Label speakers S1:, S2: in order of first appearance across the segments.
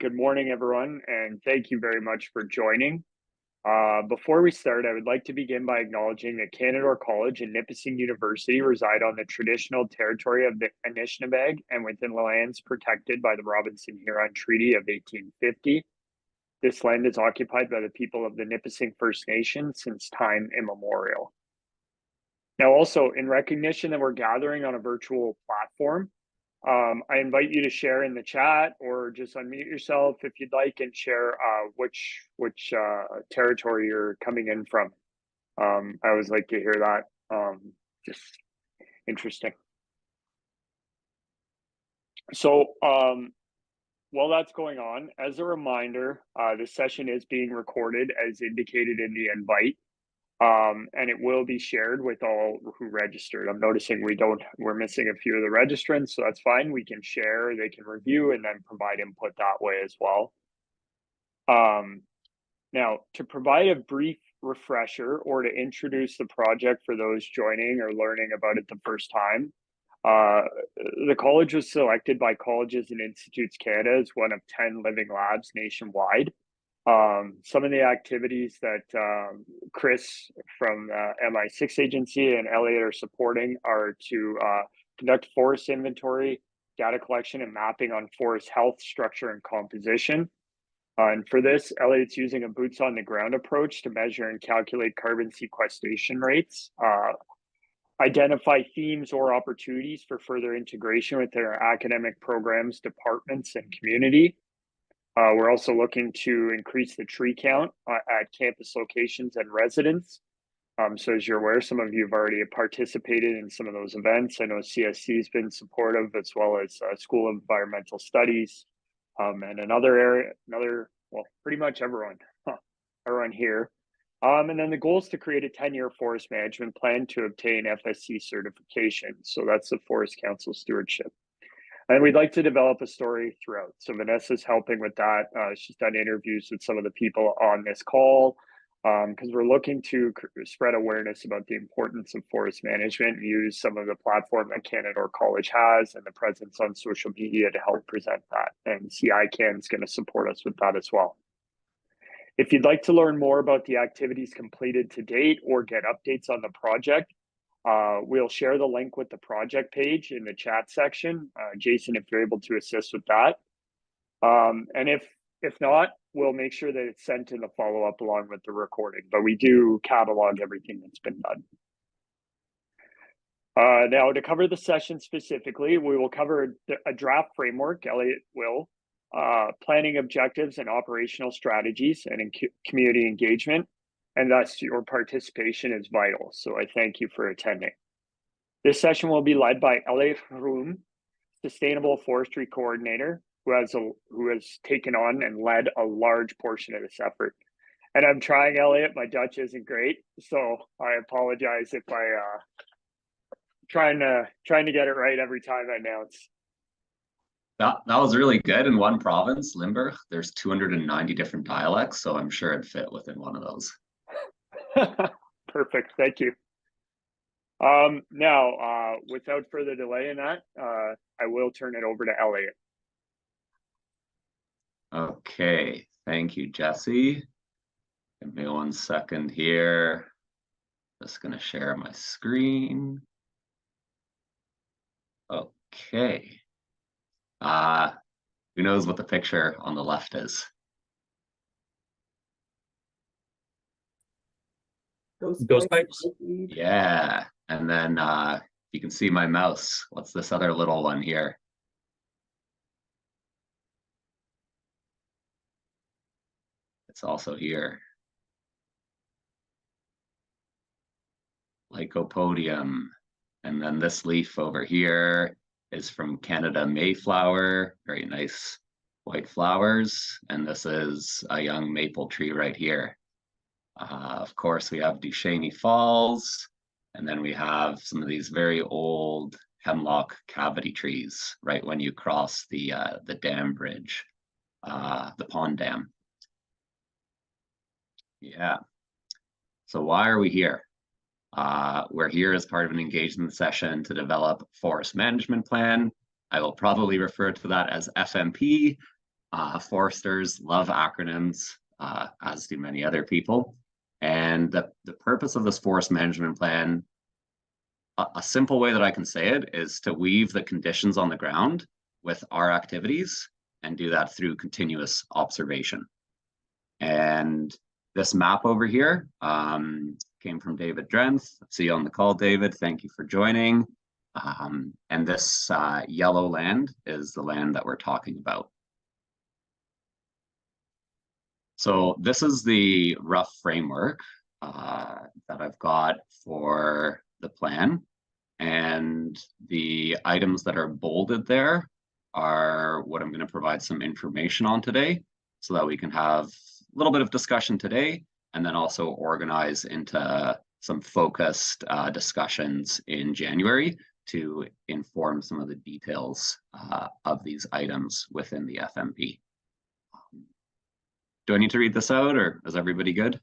S1: Good morning, everyone, and thank you very much for joining. Before we start, I would like to begin by acknowledging that Canadore College and Nipissing University reside on the traditional territory of the Anishinaabe and within lands protected by the Robinson-Huron Treaty of 1850. This land is occupied by the people of the Nipissing First Nation since time immemorial. Now, also, in recognition that we're gathering on a virtual platform, I invite you to share in the chat or just unmute yourself if you'd like and share which territory you're coming in from. I always like to hear that. Just interesting. So while that's going on, as a reminder, this session is being recorded as indicated in the invite. And it will be shared with all who registered. I'm noticing we're missing a few of the registrants, so that's fine. We can share, they can review, and then provide input that way as well. Now, to provide a brief refresher or to introduce the project for those joining or learning about it the first time, the college was selected by Colleges and Institutes Canada as one of 10 living labs nationwide. Some of the activities that Chris from MI6 agency and Elliot are supporting are to conduct forest inventory, data collection and mapping on forest health, structure, and composition. And for this, Elliot's using a boots on the ground approach to measure and calculate carbon sequestration rates, identify themes or opportunities for further integration with their academic programs, departments, and community. We're also looking to increase the tree count at campus locations and residents. So as you're aware, some of you have already participated in some of those events. I know CSC has been supportive, as well as School of Environmental Studies, and well, pretty much everyone here. And then the goal is to create a 10-year forest management plan to obtain FSC certification. So that's the Forest Council stewardship. And we'd like to develop a story throughout. So Vanessa's helping with that. She's done interviews with some of the people on this call because we're looking to spread awareness about the importance of forest management and use some of the platform that Canadore College has and the presence on social media to help present that. And CICAN is going to support us with that as well. If you'd like to learn more about the activities completed to date or get updates on the project, we'll share the link with the project page in the chat section. Jason, if you're able to assist with that. And if not, we'll make sure that it's sent in the follow-up along with the recording, but we do catalog everything that's been done. Now, to cover the session specifically, we will cover a draft framework, Elliot will, planning objectives and operational strategies and community engagement. And thus your participation is vital. So I thank you for attending. This session will be led by Elliot Hroom, Sustainable Forestry Coordinator, who has taken on and led a large portion of this effort. And I'm trying, Elliot, my Dutch isn't great, so I apologize if I trying to get it right every time I announce.
S2: That was really good. In one province, Limburg, there's 290 different dialects, so I'm sure it'd fit within one of those.
S1: Perfect, thank you. Now, without further delay in that, I will turn it over to Elliot.
S2: Okay, thank you, Jesse. Give me 1 second here. Just gonna share my screen. Okay. Who knows what the picture on the left is?
S3: Ghost pipes.
S2: Yeah, and then you can see my mouse. What's this other little one here? It's also here. Lycopodium. And then this leaf over here is from Canada Mayflower. Very nice white flowers. And this is a young maple tree right here. Of course, we have Duchesne Falls, and then we have some of these very old hemlock cavity trees right when you cross the dam bridge, the pond dam. Yeah. So why are we here? We're here as part of an engagement session to develop forest management plan. I will probably refer to that as FMP. Foresters love acronyms, as do many other people. And the purpose of this forest management plan, a simple way that I can say it, is to weave the conditions on the ground with our activities and do that through continuous observation. And this map over here came from David Drenth. See you on the call, David. Thank you for joining. And this yellow land is the land that we're talking about. So this is the rough framework that I've got for the plan. And the items that are bolded there are what I'm going to provide some information on today, so that we can have a little bit of discussion today, and then also organize into some focused discussions in January to inform some of the details of these items within the FMP. Do I need to read this out, or is everybody good?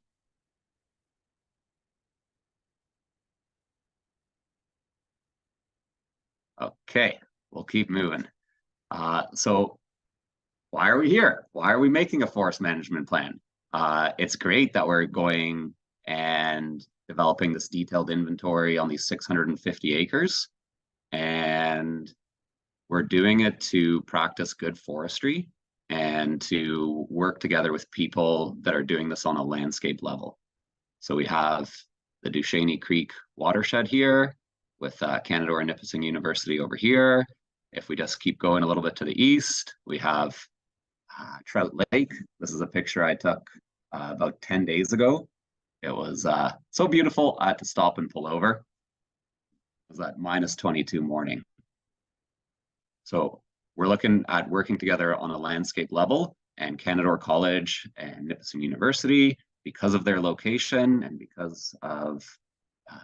S2: Okay, we'll keep moving. So why are we here? Why are we making a forest management plan? It's great that we're going and developing this detailed inventory on these 650 acres. And we're doing it to practice good forestry and to work together with people that are doing this on a landscape level. So we have the Duchesne Creek watershed here with Canadore and Nipissing University over here. If we just keep going a little bit to the east, we have Trout Lake. This is a picture I took about 10 days ago. It was so beautiful, I had to stop and pull over. It was that -22 morning. So we're looking at working together on a landscape level, and Canadore College and Nipissing University, because of their location and because of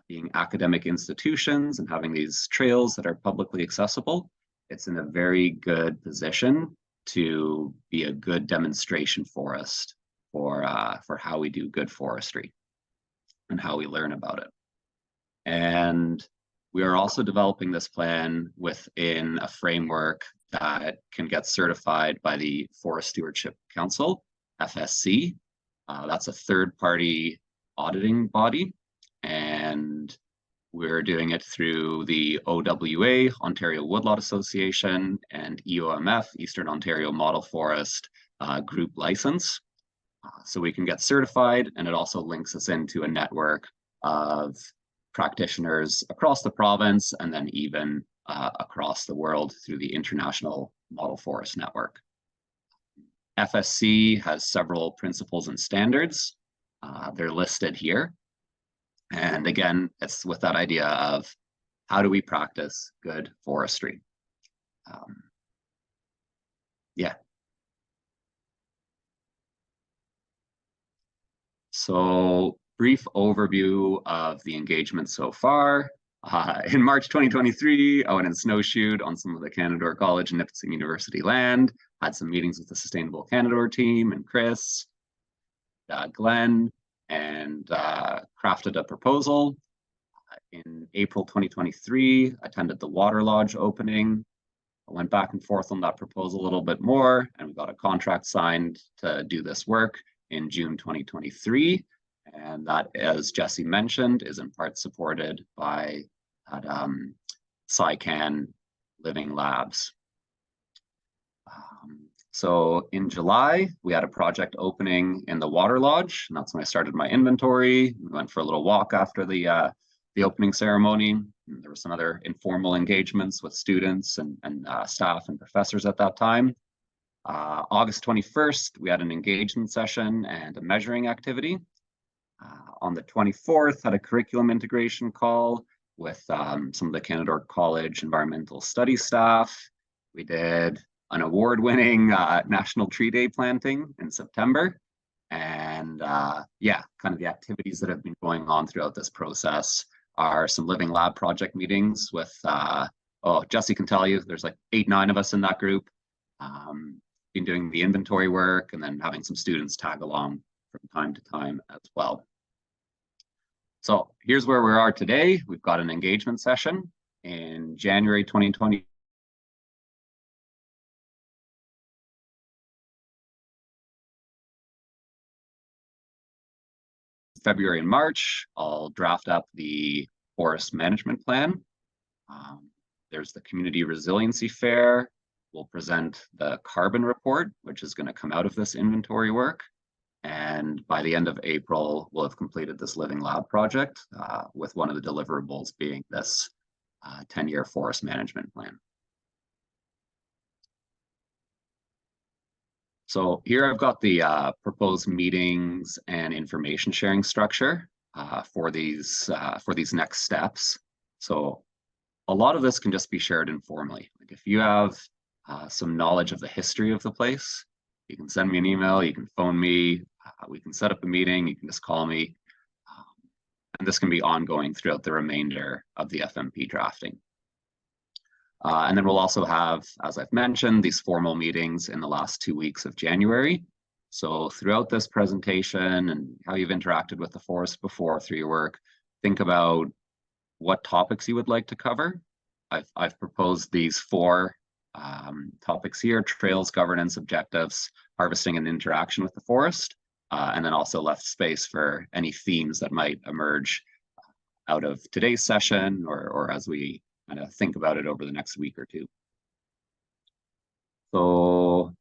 S2: being academic institutions and having these trails that are publicly accessible, it's in a very good position to be a good demonstration forest for how we do good forestry and how we learn about it. And we are also developing this plan within a framework that can get certified by the Forest Stewardship Council, FSC. That's a third-party auditing body, and we're doing it through the OWA, Ontario Woodlot Association, and EOMF, Eastern Ontario Model Forest group license. So we can get certified, and it also links us into a network of practitioners across the province and then even across the world through the International Model Forest Network. FSC has several principles and standards. They're listed here. And again, it's with that idea of how do we practice good forestry? Yeah. So brief overview of the engagement so far. In March 2023, I went and snowshoed on some of the Canadore College and Nipissing University land, had some meetings with the Sustainable Canadore team and Chris, Glenn, and crafted a proposal. In April 2023, attended the Water Lodge opening. I went back and forth on that proposal a little bit more, and we got a contract signed to do this work in June 2023. And that, as Jesse mentioned, is in part supported by SciCan Living Labs. So in July, we had a project opening in the Water Lodge, and that's when I started my inventory. We went for a little walk after the opening ceremony. And there were some other informal engagements with students and staff and professors at that time. August 21st, we had an engagement session and a measuring activity. On the 24th, had a curriculum integration call with some of the Canadore College environmental studies staff. We did an award-winning National Tree Day planting in September. And yeah, kind of the activities that have been going on throughout this process are some Living Lab project meetings with, oh, Jesse can tell you, there's like 8-9 of us in that group. Been doing the inventory work and then having some students tag along from time to time as well. So here's where we are today. We've got an engagement session in January 2020. February and March, I'll draft up the forest management plan. There's the Community Resiliency Fair. We'll present the carbon report, which is going to come out of this inventory work. And by the end of April, we'll have completed this Living Lab project, with one of the deliverables being this 10-year forest management plan. So here I've got the proposed meetings and information sharing structure for these next steps. So a lot of this can just be shared informally. Like if you have some knowledge of the history of the place, you can send me an email, you can phone me, we can set up a meeting, you can just call me. And this can be ongoing throughout the remainder of the FMP drafting. And then we'll also have, as I've mentioned, these formal meetings in the last 2 weeks of January. So throughout this presentation and how you've interacted with the forest before through your work, think about what topics you would like to cover. I've proposed these 4 topics here: trails, governance, objectives, harvesting, and interaction with the forest, and then also left space for any themes that might emerge out of today's session or as we kind of think about it over the next week or 2. So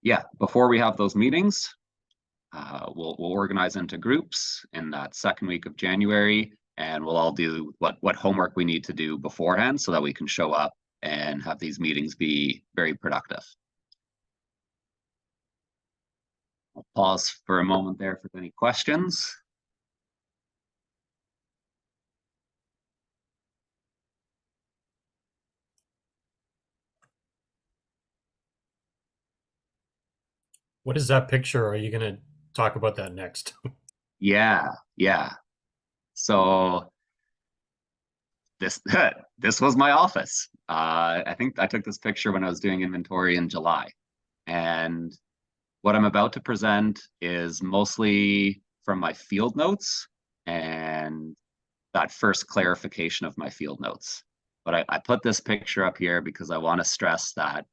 S2: yeah, before we have those meetings, we'll organize into groups in that second week of January, and we'll all do what homework we need to do beforehand so that we can show up and have these meetings be very productive. I'll pause for a moment there for any questions.
S3: What is that picture? Are you going to talk about that next?
S2: Yeah. So this was my office. I think I took this picture when I was doing inventory in July. And what I'm about to present is mostly from my field notes and that first clarification of my field notes. But I put this picture up here because I want to stress that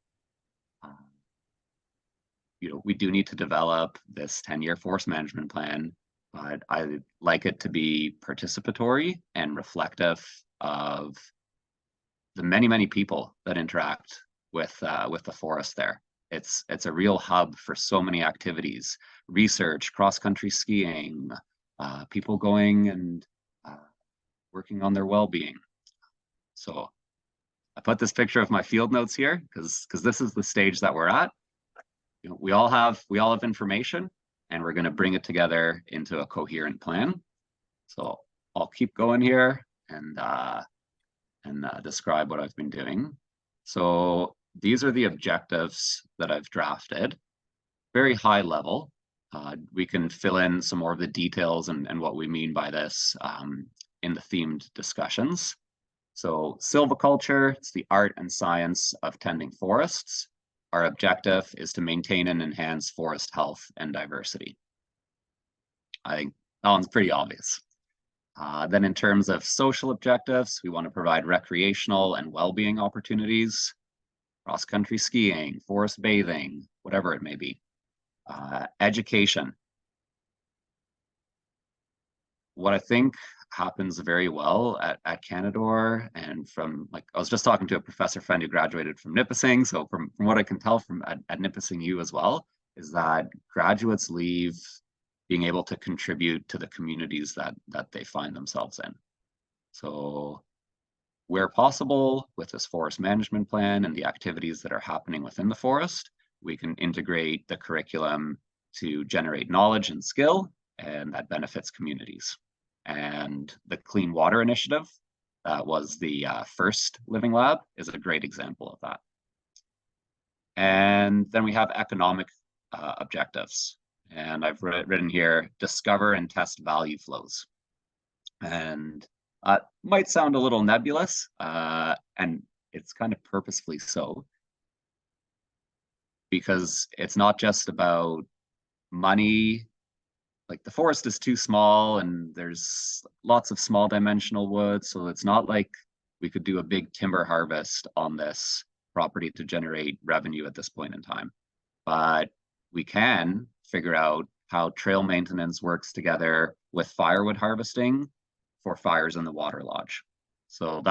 S2: we do need to develop this 10-year forest management plan, but I like it to be participatory and reflective of the many people that interact with the forest there. It's a real hub for so many activities: research, cross-country skiing, people going and working on their well-being. So I put this picture of my field notes here because this is the stage that we're at. We all have information, and we're going to bring it together into a coherent plan. So I'll keep going here and describe what I've been doing. So these are the objectives that I've drafted, very high level. We can fill in some more of the details and what we mean by this in the themed discussions. So silviculture, it's the art and science of tending forests. Our objective is to maintain and enhance forest health and diversity. I think that one's pretty obvious. Then in terms of social objectives, we want to provide recreational and well-being opportunities, cross-country skiing, forest bathing, whatever it may be. Education. What I think happens very well at Canadore, and from, like, I was just talking to a professor friend who graduated from Nipissing, so from what I can tell from at Nipissing U as well, is that graduates leave being able to contribute to the communities that they find themselves in. So where possible, with this forest management plan and the activities that are happening within the forest, we can integrate the curriculum to generate knowledge and skill, and that benefits communities. And the Clean Water Initiative, that was the first Living Lab, is a great example of that. And then we have economic objectives. And I've written here, discover and test value flows. And might sound a little nebulous, and it's kind of purposefully so, because it's not just about money. Like, the forest is too small and there's lots of small dimensional wood, so it's not like we could do a big timber harvest on this property to generate revenue at this point in time. But we can figure out how trail maintenance works together with firewood harvesting for fires in the water lodge. So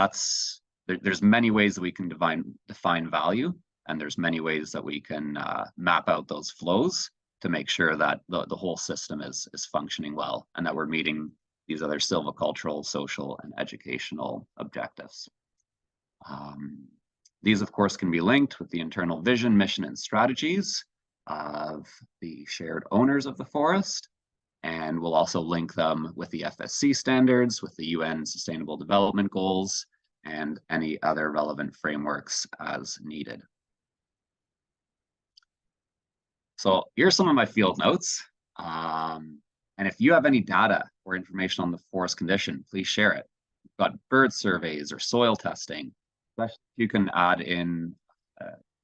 S2: there's many ways that we can define value, and there's many ways that we can map out those flows to make sure that the whole system is functioning well and that we're meeting these other silvicultural, social, and educational objectives. These, of course, can be linked with the internal vision, mission, and strategies of the shared owners of the forest. And we'll also link them with the FSC standards, with the UN Sustainable Development Goals, and any other relevant frameworks as needed. So here's some of my field notes. And if you have any data or information on the forest condition, please share it. We've got bird surveys or soil testing. You can add in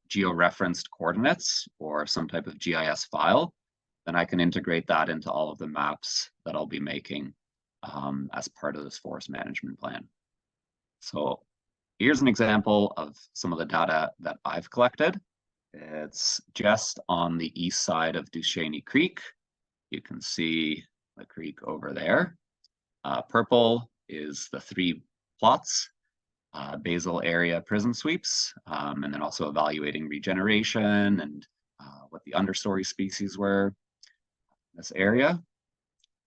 S2: geo-referenced coordinates or some type of GIS file, then I can integrate that into all of the maps that I'll be making as part of this forest management plan. So here's an example of some of the data that I've collected. It's just on the east side of Duchesne Creek. You can see the creek over there. Purple is the 3 plots, basal area prison sweeps, and then also evaluating regeneration and what the understory species were in this area.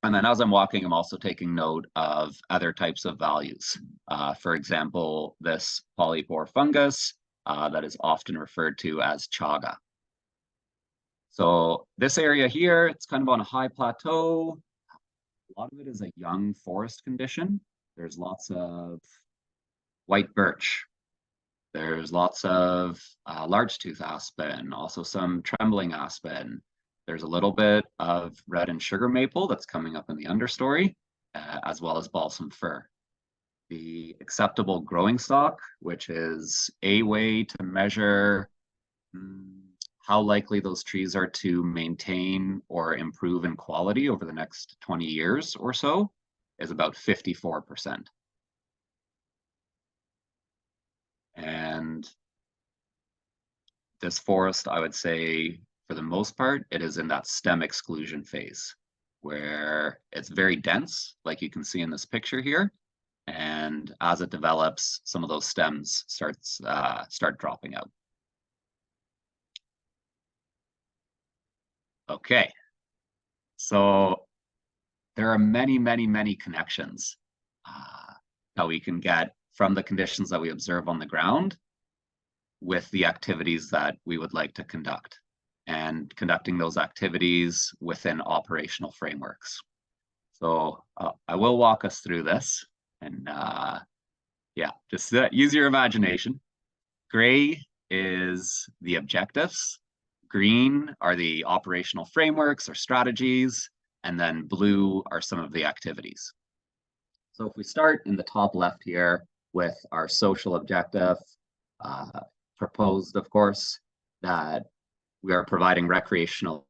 S2: And then as I'm walking, I'm also taking note of other types of values. For example, this polypore fungus that is often referred to as chaga. So this area here, it's kind of on a high plateau. A lot of it is a young forest condition. There's lots of white birch. There's lots of large tooth aspen, also some trembling aspen. There's a little bit of red and sugar maple that's coming up in the understory, as well as balsam fir. The acceptable growing stock, which is a way to measure how likely those trees are to maintain or improve in quality over the next 20 years or so, is about 54%. And this forest, I would say, for the most part, it is in that stem exclusion phase, where it's very dense, like you can see in this picture here. And as it develops, some of those stems start dropping out. Okay, so there are many, many, many connections that we can get from the conditions that we observe on the ground with the activities that we would like to conduct, and conducting those activities within operational frameworks. So I will walk us through this, and yeah, just use your imagination. Gray is the objectives. Green are the operational frameworks or strategies, and then blue are some of the activities. So if we start in the top left here with our social objective, proposed, of course, that we are providing recreational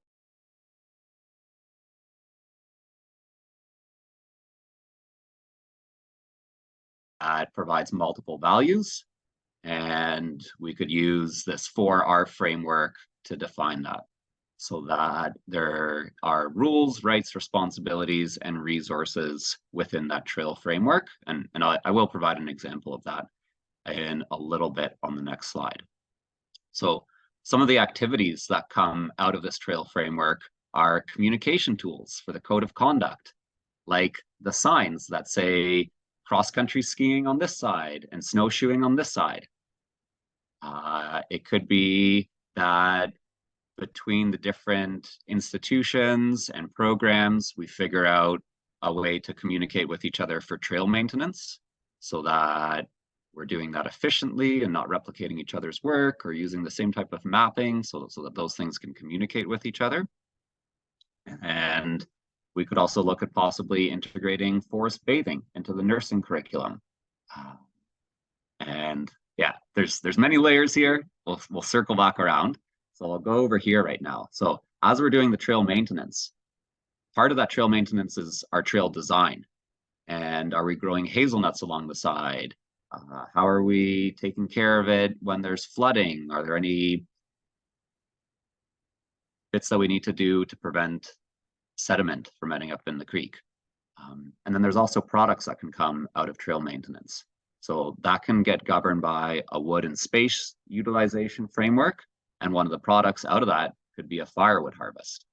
S2: that provides multiple values, and we could use this 4R framework to define that, so that there are rules, rights, responsibilities, and resources within that trail framework. And I will provide an example of that in a little bit on the next slide. So some of the activities that come out of this trail framework are communication tools for the code of conduct, like the signs that say cross-country skiing on this side and snowshoeing on this side. It could be that between the different institutions and programs, we figure out a way to communicate with each other for trail maintenance, so that we're doing that efficiently and not replicating each other's work, or using the same type of mapping so that those things can communicate with each other. And we could also look at possibly integrating forest bathing into the nursing curriculum. And yeah, there's many layers here. We'll circle back around. So I'll go over here right now. So as we're doing the trail maintenance, part of that trail maintenance is our trail design. And are we growing hazelnuts along the side? How are we taking care of it when there's flooding? Are there any bits that we need to do to prevent sediment from ending up in the creek. And then there's also products that can come out of trail maintenance. So that can get governed by a wood and space utilization framework. And one of the products out of that could be a firewood harvest.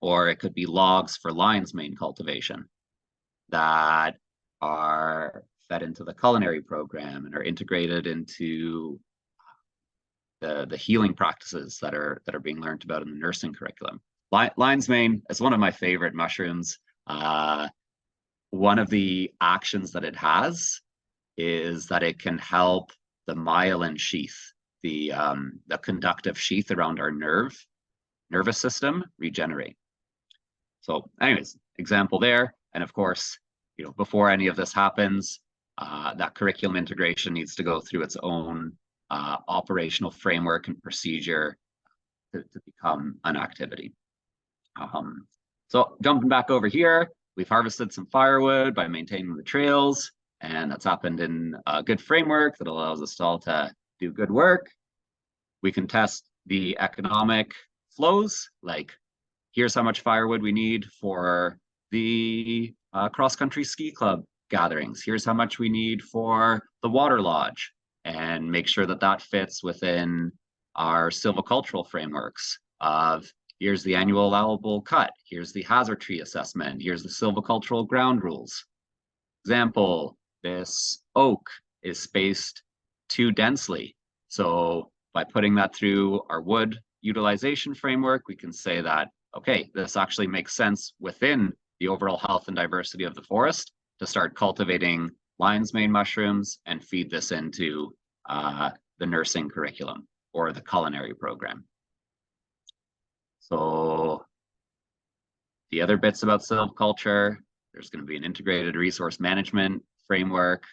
S2: Or it could be logs for lion's mane cultivation that are fed into the culinary program and are integrated into the healing practices that are being learned about in the nursing curriculum. Lion's mane is one of my favorite mushrooms. One of the actions that it has is that it can help the myelin sheath, the conductive sheath around our nervous system, regenerate. So anyways, example there. And of course, before any of this happens, that curriculum integration needs to go through its own operational framework and procedure to become an activity. So jumping back over here, we've harvested some firewood by maintaining the trails, and that's happened in a good framework that allows us all to do good work. We can test the economic flows, like here's how much firewood we need for the cross-country ski club gatherings. Here's how much we need for the water lodge, and make sure that that fits within our silvicultural frameworks of here's the annual allowable cut, here's the hazard tree assessment, here's the silvicultural ground rules. Example, this oak is spaced too densely. So by putting that through our wood utilization framework, we can say that, okay, this actually makes sense within the overall health and diversity of the forest to start cultivating lion's mane mushrooms and feed this into the nursing curriculum or the culinary program. So the other bits about silviculture, there's going to be an integrated resource management framework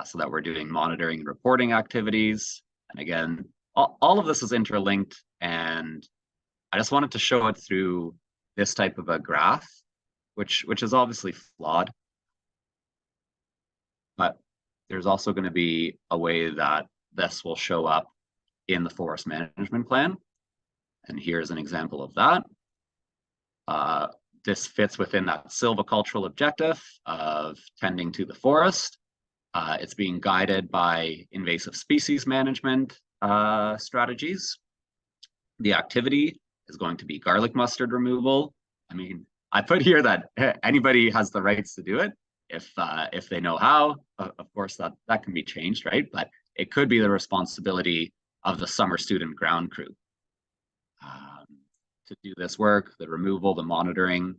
S2: so that we're doing monitoring and reporting activities. And again, all of this is interlinked, and I just wanted to show it through this type of a graph, which is obviously flawed. But there's also going to be a way that this will show up in the forest management plan. And here's an example of that. This fits within that silvicultural objective of tending to the forest. It's being guided by invasive species management strategies. The activity is going to be garlic mustard removal. I mean, I put here that anybody has the rights to do it if they know how. Of course, that can be changed, right? But it could be the responsibility of the summer student ground crew to do this work, the removal, the monitoring.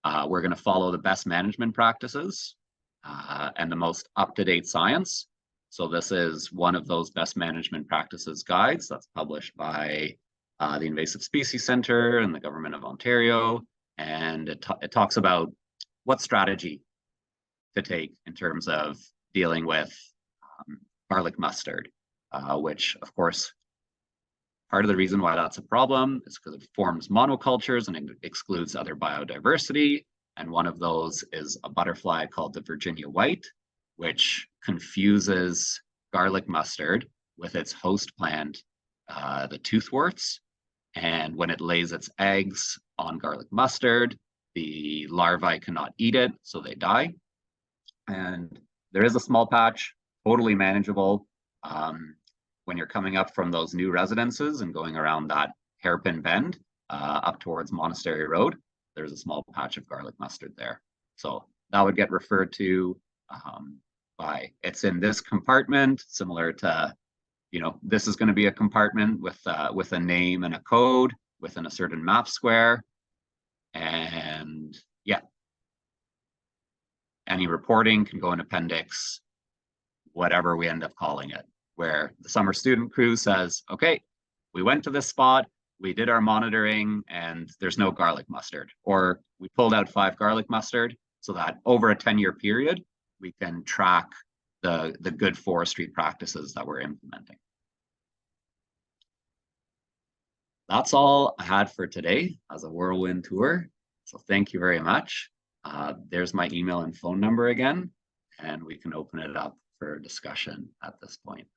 S2: We're going to follow the best management practices and the most up-to-date science. So this is one of those best management practices guides that's published by the Invasive Species Center and the Government of Ontario. And it talks about what strategy to take in terms of dealing with garlic mustard, which of course, part of the reason why that's a problem is because it forms monocultures and it excludes other biodiversity. And one of those is a butterfly called the Virginia white, which confuses garlic mustard with its host plant, the toothworts. And when it lays its eggs on garlic mustard, the larvae cannot eat it, so they die. And there is a small patch, totally manageable. When you're coming up from those new residences and going around that hairpin bend up towards Monastery Road, there's a small patch of garlic mustard there. So that would get referred to by, it's in this compartment, similar to, this is going to be a compartment with a name and a code within a certain map square. And yeah, any reporting can go in appendix, whatever we end up calling it, where the summer student crew says, okay, we went to this spot, we did our monitoring, and there's no garlic mustard. Or we pulled out 5 garlic mustard so that over a 10-year period, we can track the good forestry practices that we're implementing. That's all I had for today as a whirlwind tour. So thank you very much. There's my email and phone number again, and we can open it up for discussion at this point.